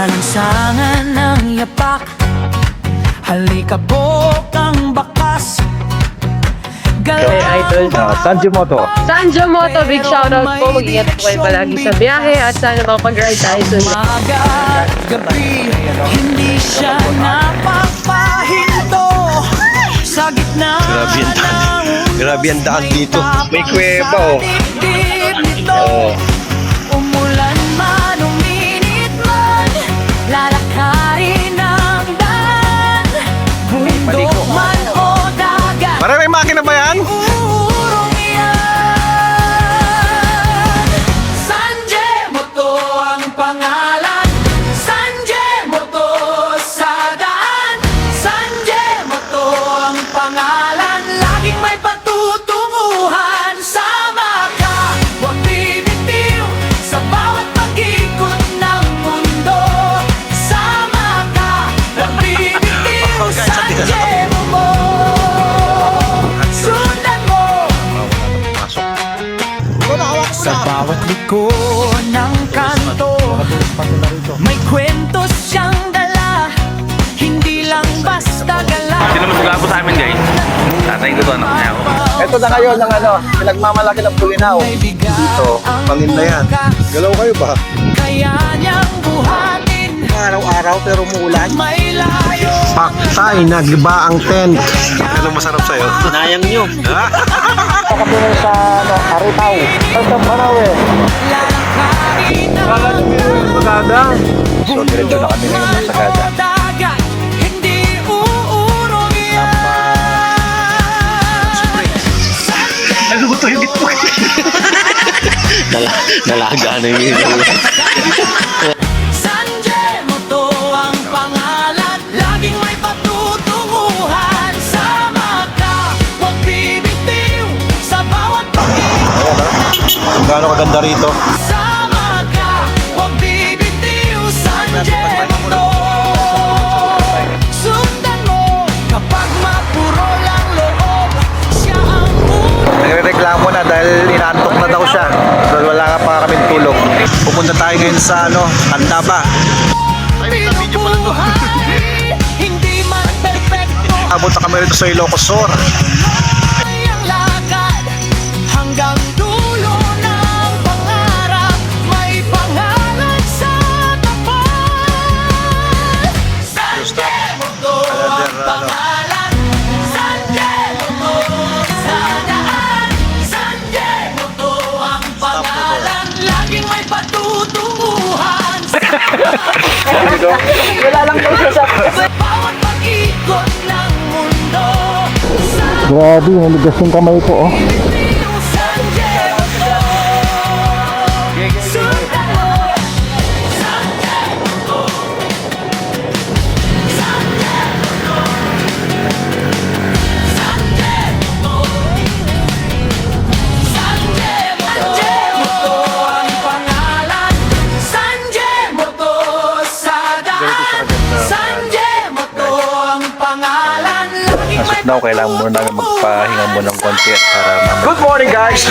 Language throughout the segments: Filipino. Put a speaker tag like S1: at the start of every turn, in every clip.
S1: Malansangan ng yapak, halikabok ang bakas.
S2: Hey, idol.
S3: Sanjo Moto.
S2: Sanjo Moto, big shoutout po. Mag-ingat po kayo palagi sa biyahe at sana makapag-ride tayo soon.
S1: Umaga at gabi, hindi siya napapahinto. Sa gitna
S4: Grabe ang daan dito. May kuweba, oh.
S1: Oh. Umulan man, uminit man, lalakarin ang daan. Bundok man o dagat,
S4: Maraming makina ba yan?
S1: urong yan. Sanjo Moto ang pangalan, Sanjo Moto sa daan. Sanjo Moto ang pangalan, laging may patutunguhan. Sama ka, huwag bibitiw sa bawat pag-ikot ng mundo. Sama ka, huwag bibitiw, Sanjo Moto. Sundan mo sa bawat liko ng kanto, may kwento siyang dala, hindi lang basta gala.
S5: Sino mas gabo sa amin, guys? Tatay ko to, anak niya ako.
S3: Ito na ngayon ng pinagmamalaki ng Bulinaw.
S1: Dito,
S4: Paninda yan. Galaw kayo ba?
S1: kaya niyang buhatin,
S3: Araw-araw pero umuulan.
S1: may layo.
S4: Paktay, nagliba ang tent. Ano masarap sa'yo?
S3: Nayang nyo.
S4: Ha?
S3: Kakapunod sa Aritaw. Sa Manawe.
S1: Lalakarin ang
S3: Maganda. So, diretso na kami ngayon ng Sagada.
S1: dagat, hindi uurong yan.
S4: Ano ba ito? Hindi po.
S3: Nalaga na yung
S1: Sanjo Moto ang pangalan, laging may patutunguhan. Sama ka, huwag bibitiw sa bawat
S4: Ang gaano kaganda rito.
S1: Sama ka, huwag bibitiw, Sanjo Moto. Sundan mo kapag mapuro lang loob, siya ang
S4: Nagreklamo na dahil inaantok na daw siya. Dahil wala nga pa kaming tulog. Pupunta tayo ngayon sa Antaba.
S1: pinubuhay. Hindi man perfecto
S4: Abot na kami rito sa Ilocos Sur.
S1: ang lakad, hanggang dulo ng pangarap, may pangalan sa tapat. Sanjo Moto ang pangalan, Sanjo Moto sa daan. Sanjo Moto ang pangalan, laging may patutunguhan.
S2: Wala lang daw siya sa...
S1: Sa bawat pag-ikot ng mundo,
S3: Grabe, naligas yung kamay ko, oh. Nasok daw, kailangan muna namin magpahinga muna ng konti para mamaya. Good morning, guys!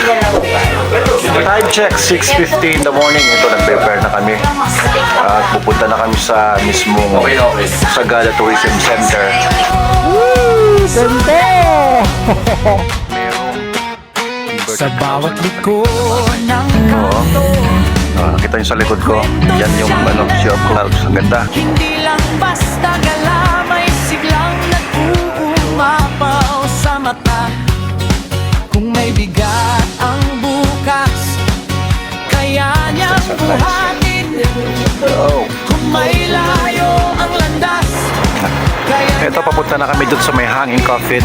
S3: Time check, 6:50 in the morning. Ito, nag-prepare na kami. At pupunta na kami sa mismong Sagada Tourism Center. Woo! Ganda!
S1: Sa bawat liko ng kanto,
S3: Kita nyo sa likod ko, yan yung Sea of Clouds. Ang ganda.
S1: hindi lang basta gala, may siglang nag-uumapaw sa mata. Kung may bigat ang bukas, kaya niyang buhatin. Kung may layo ang landas, kaya
S3: Ito, papunta na kami dun sa may hanging coffin.